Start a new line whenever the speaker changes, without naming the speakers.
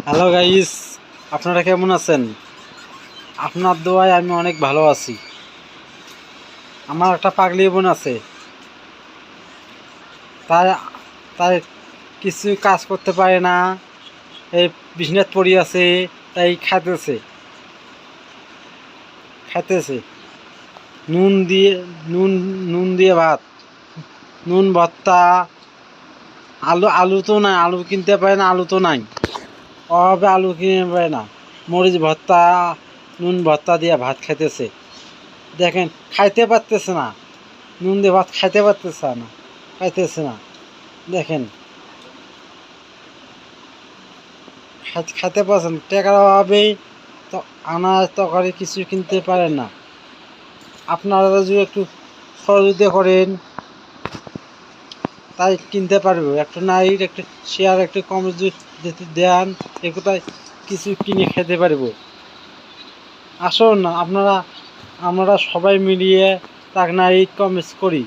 Hello guys, আপনারা কেমন আছেন? আপনার দোয়ায় আমি অনেক ভালো আছি। আমার একটা পাগলি বোন আছে, তাই তাই কিছু কাজ করতে পারে না, এই বিছনাত পড়ে আছে, তাই খাইতেছে নুন নুন দিয়ে ভাত, নুন ভর্তা, আলু তো নাই, আলু কিনতে পারে না, আলু তো নাই, অভাবে আলু কিনে পারে না, মরিচ ভর্তা, নুন ভর্তা দিয়ে ভাত খাইতেছে। দেখেন, খাইতে পারতেছে না, নুন দিয়ে ভাত খাইতেছে না। দেখেন, খাইতে পারছেন, টাকার অভাবেই তো আনাজ তরকারি কিছু কিনতে পারেন না। আপনারা যদি একটু সহযোগিতা করেন, তাই কিনতে পারবো। একটু নাইট, একটু শেয়ার, একটু কম যদি দেন, একটাই কিছু কিনে খেতে পারবো। আসুন, আপনারা আমরা সবাই মিলিয়ে তাক নাইট কম করি।